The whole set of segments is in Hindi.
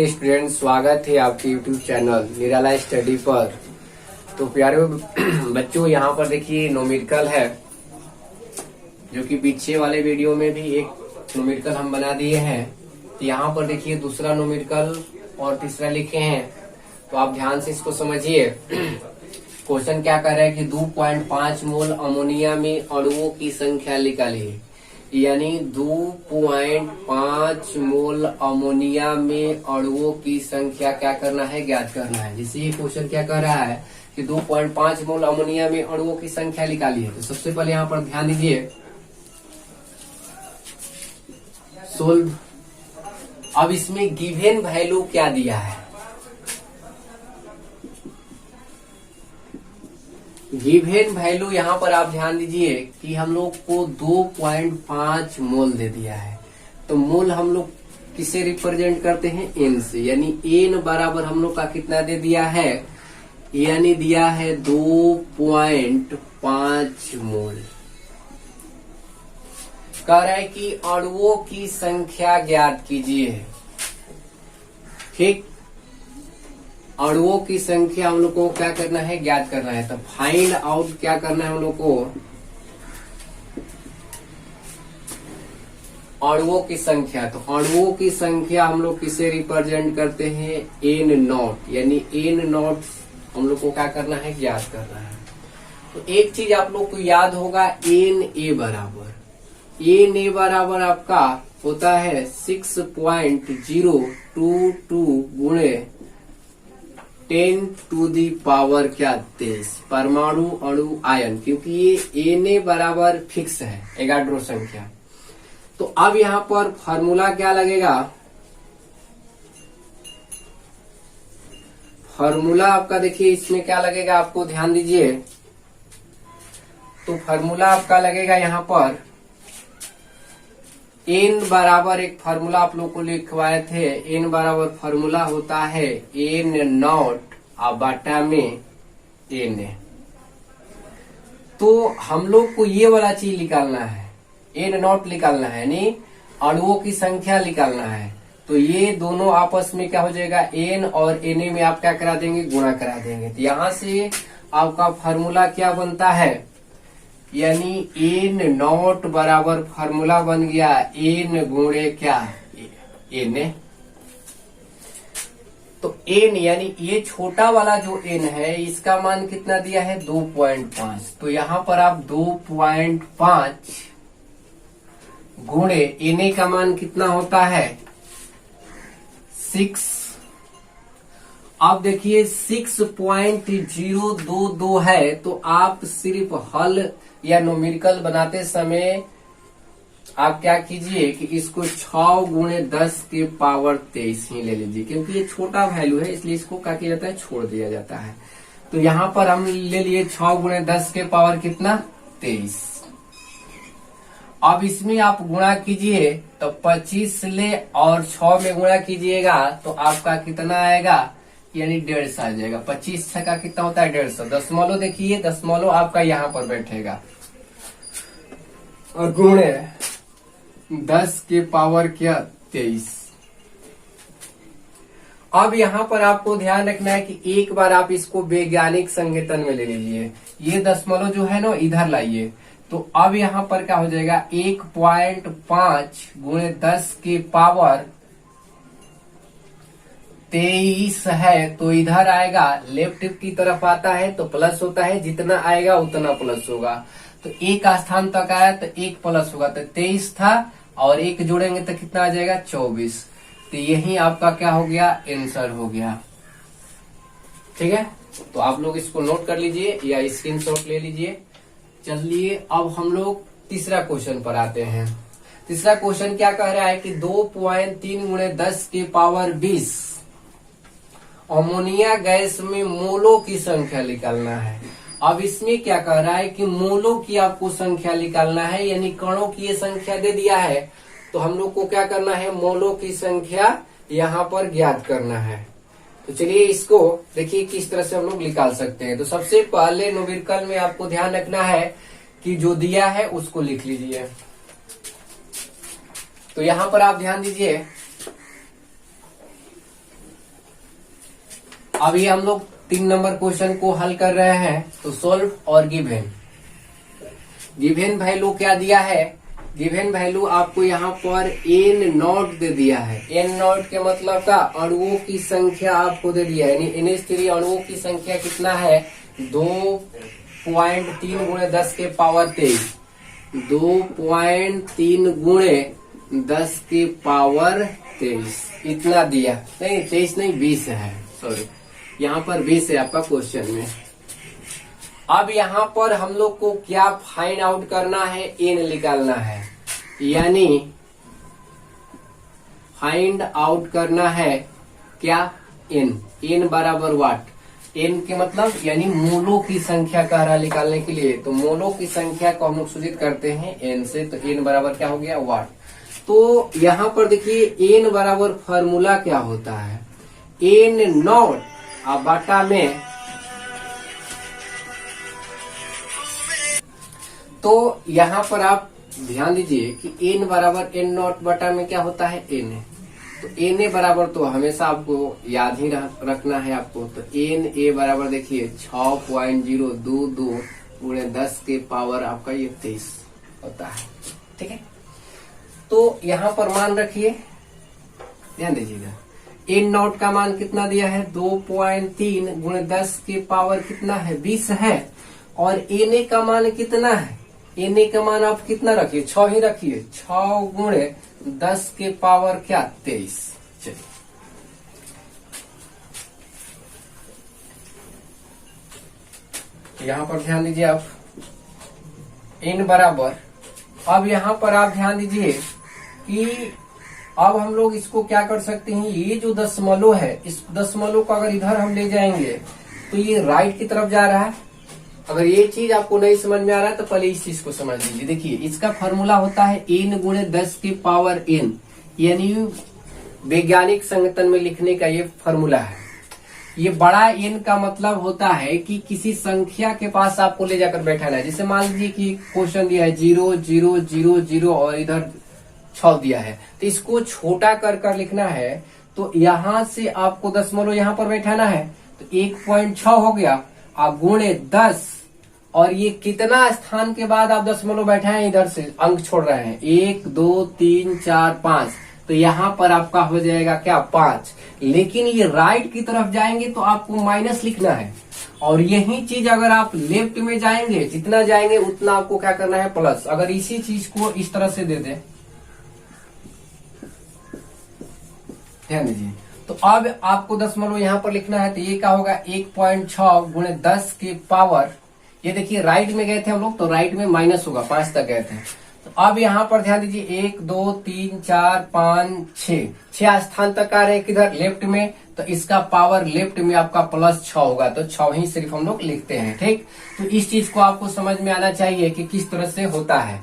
नमस्ते स्टूडेंट, स्वागत है आपके यूट्यूब चैनल निराला स्टडी पर। तो प्यारे बच्चों, यहाँ पर देखिए न्यूमेरिकल है, जो कि पीछे वाले वीडियो में भी एक न्यूमेरिकल हम बना दिए हैं। तो यहाँ पर देखिए दूसरा न्यूमेरिकल और तीसरा लिखे हैं, तो आप ध्यान से इसको समझिए। क्वेश्चन क्या कह रहा है कि 2.5 मोल अमोनिया में अणुओं की संख्या निकालिए। यानी 2.5 मोल अमोनिया में अणुओं की संख्या क्या करना है, ज्ञात करना है। जैसे ये क्वेश्चन क्या कह रहा है कि 2.5 मोल अमोनिया में अणुओं की संख्या निकालिए। तो सबसे पहले यहाँ पर ध्यान दीजिए, सोल्व। अब इसमें गिवन वैल्यू क्या दिया है, गिवन वैल्यू यहाँ पर आप ध्यान दीजिए कि हम लोग को 2.5 मोल दे दिया है। तो मोल हम लोग किसे रिप्रेजेंट करते हैं, एन से। यानी एन बराबर हम लोग का कितना दे दिया है, यानी दिया है 2.5 मोल। कह रहा है कि अणुओं की संख्या ज्ञात कीजिए। ठीक, अणुओं की संख्या हम लोग को क्या करना है, ज्ञात करना है। तो फाइंड आउट क्या करना है हम लोग को, अणुओं की संख्या। तो अणुओं की संख्या हम लोग किसे रिप्रेजेंट करते हैं, एन नॉट। यानी एन नॉट हम लोग को क्या करना है, ज्ञात करना है। तो एक चीज आप लोग को याद होगा, एन ए बराबर आपका होता है 6.022 गुणे 10 टू दी पावर क्या 23 परमाणु अणु आयन, क्योंकि ये एन बराबर फिक्स है, एगाड्रो संख्या। तो अब यहाँ पर फॉर्मूला क्या लगेगा, फॉर्मूला आपका देखिए इसमें क्या लगेगा, आपको ध्यान दीजिए। तो फॉर्मूला आपका लगेगा यहाँ पर एन बराबर, एक फॉर्मूला आप लोग को लिखवाए थे, एन बराबर फॉर्मूला होता है एन नॉट बटा में एन। तो हम लोग को ये वाला चीज निकालना है, एन नॉट निकालना है, यानी अणुओं की संख्या निकालना है। तो ये दोनों आपस में क्या हो जाएगा, एन और एन में आप क्या करा देंगे, गुणा करा देंगे। तो यहां से आपका फॉर्मूला क्या बनता है, यानी एन नॉट बराबर फार्मूला बन गया एन गुणे क्या, एन। तो एन यानी ये छोटा वाला जो एन है, इसका मान कितना दिया है, 2.5। तो यहां पर आप 2.5 गुणे एन का मान कितना होता है, 6। अब देखिए 6.022 है। तो आप सिर्फ हल या न्यूमेरिकल बनाते समय आप क्या कीजिए कि इसको 6 गुणे 10 के पावर 23 ही ले लीजिए, क्योंकि ये छोटा वैल्यू है, इसलिए इसको क्या किया जाता है, छोड़ दिया जाता है। तो यहाँ पर हम ले लिए 6 गुणे 10 के पावर कितना, 23। अब इसमें आप गुणा कीजिए तो 25 ले और 6 में गुणा कीजिएगा तो आपका कितना आएगा, यानी 150 आ जाएगा। 25 का कितना होता है, 150। दशमलव देखिए, दशमलव आपका यहाँ पर बैठेगा और गुणे 10 के पावर क्या, 23। अब यहाँ पर आपको ध्यान रखना है कि एक बार आप इसको वैज्ञानिक संकेतन में ले लीजिए। ये दशमलव जो है ना, इधर लाइए। तो अब यहाँ पर क्या हो जाएगा, 1.5 गुणे 10 के पावर 23 है। तो इधर आएगा, लेफ्ट की तरफ आता है तो प्लस होता है, जितना आएगा उतना प्लस होगा। तो एक स्थान तक आया तो 1 प्लस होगा, तो 23 था और 1 जोड़ेंगे तो कितना आ जाएगा, 24। तो यही आपका क्या हो गया, आंसर हो गया। ठीक है, तो आप लोग इसको नोट कर लीजिए या स्क्रीनशॉट ले लीजिए। चलिए अब हम लोग तीसरा क्वेश्चन पर आते हैं। तीसरा क्वेश्चन क्या कह रहा है कि 2.3 गुणे 10 के पावर 20 अमोनिया गैस में मोलों की संख्या निकालना है। अब इसमें क्या कह रहा है कि मोलों की आपको संख्या निकालना है, यानी कणों की ये संख्या दे दिया है। तो हम लोग को क्या करना है, मोलों की संख्या यहाँ पर ज्ञात करना है। तो चलिए इसको देखिए किस तरह से हम लोग निकाल सकते हैं। तो सबसे पहले न्यूमेरिकल में आपको ध्यान रखना है कि जो दिया है उसको लिख लीजिए। तो यहाँ पर आप ध्यान दीजिए, अभी हम लोग 3 नंबर क्वेश्चन को हल कर रहे हैं। तो सोल्व और गिवन वैल्यू क्या दिया है? गिवन वैल्यू आपको यहाँ पर एन नॉट दे दिया है। एन नॉट के मतलब का अणुओं की संख्या आपको दे दिया है, यानी NH3 अणुओं की संख्या कितना है? 2.3 गुणे 10 के पावर 23। 2.3 गुणे 10 के पावर 23 इतना दिया। नहीं 23 नहीं 20 है, सॉरी यहाँ पर 20 है आपका क्वेश्चन में। अब यहाँ पर हम लोग को क्या फाइंड आउट करना है? एन निकालना है, यानी फाइंड आउट करना है क्या? एन बराबर वाट? एन के मतलब यानी मोलों की संख्या का रहा निकालने के लिए। तो मोलों की संख्या को हम लोग सूचित करते हैं एन से। तो एन बराबर क्या हो गया? वाट। तो यहाँ पर देखिए एन बराबर फॉर्मूला क्या होता है? एन नॉट अब बाटा में, तो यहाँ पर आप ध्यान दीजिए कि एन बराबर एन नॉट बटा में क्या होता है? एन। तो एन ए बराबर तो हमेशा आपको याद ही रखना है आपको। तो एन ए बराबर देखिए 6.022 गुणे 10 के पावर आपका ये 23 होता है। ठीक है, तो यहाँ पर मान रखिए, ध्यान दीजिएगा। एन नॉट का मान कितना दिया है? 2.3 गुणे 10 के पावर कितना है? 20 है। और एन ए का मान कितना है? एन ए का मान आप कितना रखिए? 6 ही रखिए। 6 गुणे 10 के पावर क्या? 23। चलिए यहाँ पर ध्यान दीजिए आप, एन बराबर, अब यहाँ पर आप ध्यान दीजिए कि अब हम लोग इसको क्या कर सकते हैं? ये जो दशमलव है, इस दशमलव को अगर इधर हम ले जाएंगे तो ये राइट की तरफ जा रहा है। अगर ये चीज आपको नहीं समझ में आ रहा है तो पहले इस चीज को समझ लीजिए। देखिए इसका फॉर्मूला होता है एन गुणे 10 की पावर एन, यानी वैज्ञानिक संगठन में लिखने का ये फॉर्मूला है। ये बड़ा एन का मतलब होता है कि किसी संख्या के पास आपको ले जाकर बैठाना है। जैसे मान लीजिए कि क्वेश्चन दिया है 0 0 0 0 और इधर 6 दिया है, तो इसको छोटा कर कर लिखना है। तो यहाँ से आपको दशमलव यहाँ पर बैठाना है। तो 1.6 हो गया, आप गुणे 10, और ये कितना स्थान के बाद आप दशमलव बैठाए? इधर से अंक छोड़ रहे हैं, 1 2 3 4 5। तो यहाँ पर आपका हो जाएगा क्या? 5। लेकिन ये राइट की तरफ जाएंगे तो आपको माइनस लिखना है। और यही चीज अगर आप लेफ्ट में जाएंगे, जितना जाएंगे उतना आपको क्या करना है? प्लस। अगर इसी चीज को इस तरह से दे दें, ध्यान दीजिए, तो अब आपको दशमलव यहाँ पर लिखना है। तो ये क्या होगा? 1.6 गुणे 10 के पावर, ये देखिए राइट में गए थे हम लोग तो राइट में माइनस होगा, 5 तक गए थे। तो अब यहाँ पर ध्यान दीजिए 1 2 3 4 5 6 स्थान तक आ रहे हैं किधर? लेफ्ट में। तो इसका पावर लेफ्ट में आपका +6 होगा। तो 6 ही सिर्फ हम लोग लिखते हैं। ठीक, तो इस चीज को आपको समझ में आना चाहिए कि किस तरह से होता है।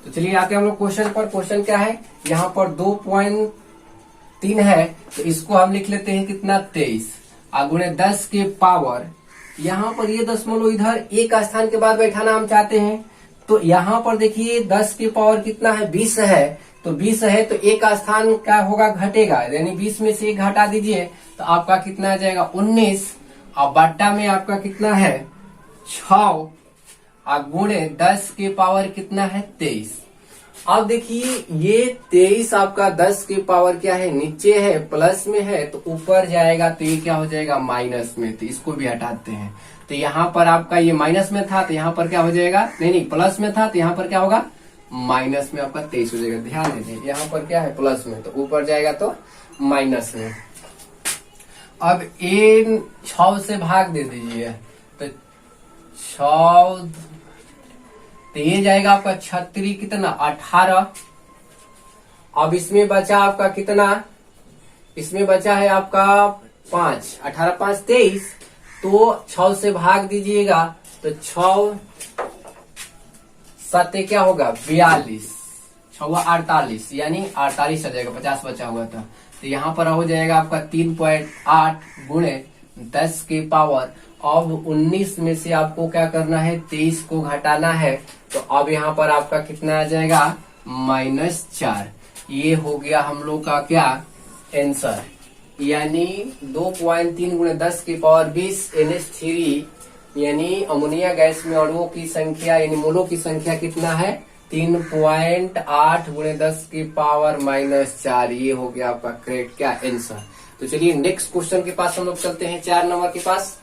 तो चलिए आते हम लोग क्वेश्चन पर। क्वेश्चन क्या है? यहाँ पर 2.3 है, तो इसको हम लिख लेते हैं कितना? 23 गुणे 10 के पावर, यहाँ पर ये दशमलव इधर एक स्थान के बाद बैठाना हम चाहते हैं। तो यहाँ पर देखिए 10 की पावर कितना है? 20 है। तो 20 है तो एक स्थान क्या होगा? घटेगा, यानी 20 में से 1 घटा दीजिए तो आपका कितना आ जाएगा? 19। और बट्टा में आपका कितना है? 6 गुणे 10 के पावर कितना है? 23। अब देखिए ये 23 आपका 10 की पावर क्या है? नीचे है, प्लस में है, तो ऊपर जाएगा तो ये क्या हो जाएगा? माइनस में। तो इसको भी हटाते हैं। तो यहाँ पर आपका ये माइनस में था तो यहाँ पर क्या हो जाएगा? नहीं प्लस में था तो यहाँ पर क्या होगा? माइनस में आपका 23 हो जाएगा। ध्यान दीजिए यहाँ पर क्या है? प्लस में, तो ऊपर जाएगा तो माइनस में। अब इन 6 से भाग दे दीजिए तो 6, तो ये जाएगा आपका 36 कितना? 18। अब इसमें बचा आपका कितना? इसमें बचा है आपका 5। 18 5 23। तो 6 से भाग दीजिएगा तो 6 7 क्या होगा? 42। 6 48, यानी 48 आ जाएगा, 50 बचा हुआ था। तो यहाँ पर हो जाएगा आपका 3.8 गुणे 10 के पावर। अब 19 में से आपको क्या करना है? 23 को घटाना है। तो अब यहाँ पर आपका कितना आ जाएगा? -4। ये हो गया हम लोग का क्या आंसर, यानी 2.3 गुणे 10 की पावर 20 NH3 यानी अमोनिया गैस में अणुओं की संख्या यानी मोलों की संख्या कितना है 3.8 गुणे 10 की पावर -4। ये हो गया आपका करेक्ट क्या आंसर। तो चलिए नेक्स्ट क्वेश्चन के पास हम लोग चलते हैं 4 नंबर के पास।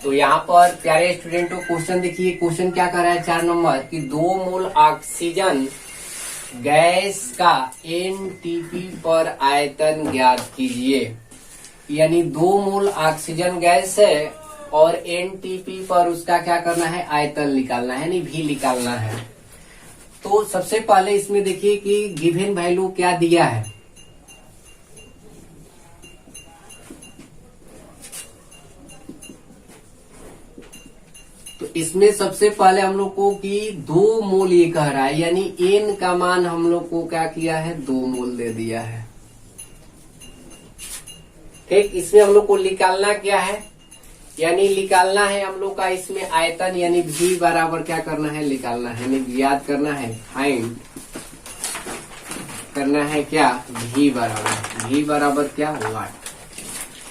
तो यहाँ पर प्यारे स्टूडेंटों क्वेश्चन देखिए, क्वेश्चन क्या कर रहा है 4 नंबर की 2 मोल ऑक्सीजन गैस का एनटीपी पर आयतन ज्ञात कीजिए। यानी 2 मोल ऑक्सीजन गैस है और एनटीपी पर उसका क्या करना है आयतन निकालना है, यानी भी निकालना है। तो सबसे पहले इसमें देखिए कि गिवन वैल्यू क्या दिया है। तो इसमें सबसे पहले हम लोग को कि 2 मोल ये कह रहा है, यानी एन का मान हम लोग को क्या किया है 2 मोल दे दिया है। ठीक, इसमें हम लोग को निकालना क्या है, यानी निकालना है हम लोग का इसमें आयतन, यानी भी बराबर क्या करना है निकालना है, यानी याद करना है फाइंड करना है क्या भी बराबर क्या वाट।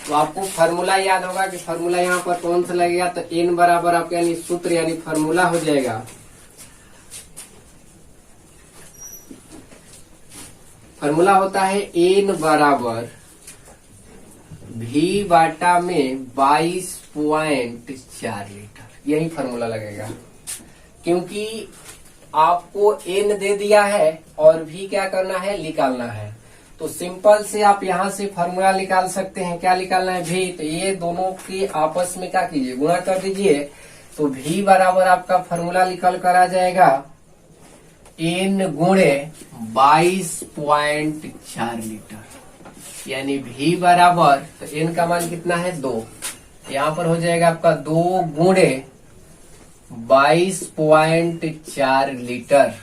तो आपको फार्मूला याद होगा कि फार्मूला यहाँ पर कौन सा लगेगा, तो एन बराबर आपका यानी सूत्र यानी फार्मूला हो जाएगा फार्मूला होता है एन बराबर भी बाटा में 22.4 लीटर। यही फार्मूला लगेगा क्योंकि आपको एन दे दिया है और भी क्या करना है निकालना है। तो सिंपल से आप यहाँ से फार्मूला निकाल सकते हैं। क्या निकालना है भी, तो ये दोनों की आपस में क्या कीजिए गुणा कर दीजिए। तो भी बराबर आपका फार्मूला निकल कर आ जाएगा एन गुणे 22.4 लीटर, यानी भी बराबर तो एन का मान कितना है 2, यहाँ पर हो जाएगा आपका 2 गुणे 22.4 लीटर।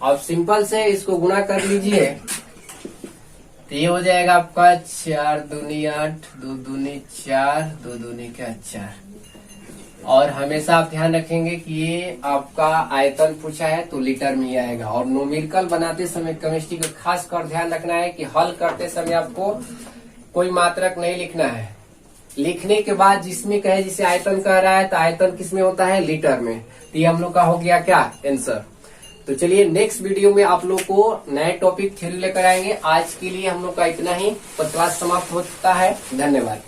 अब सिंपल से इसको गुणा कर लीजिए तो ये हो जाएगा आपका 4 दूनी 8, 2 दूनी 4, 2 दूनी क्या 4। और हमेशा आप ध्यान रखेंगे कि ये आपका आयतन पूछा है तो लीटर में ही आएगा। और न्यूमेरिकल बनाते समय केमिस्ट्री का खास कर ध्यान रखना है कि हल करते समय आपको कोई मात्रक नहीं लिखना है। लिखने के बाद जिसमें कहे जिसे आयतन कह रहा है तो आयतन किसमें होता है लीटर में। तो ये हम लोग का हो गया क्या आंसर। तो चलिए नेक्स्ट वीडियो में आप लोग को नए टॉपिक थ्योरी लेकर आएंगे। आज के लिए हम लोग का इतना ही, क्लास समाप्त होता है। धन्यवाद।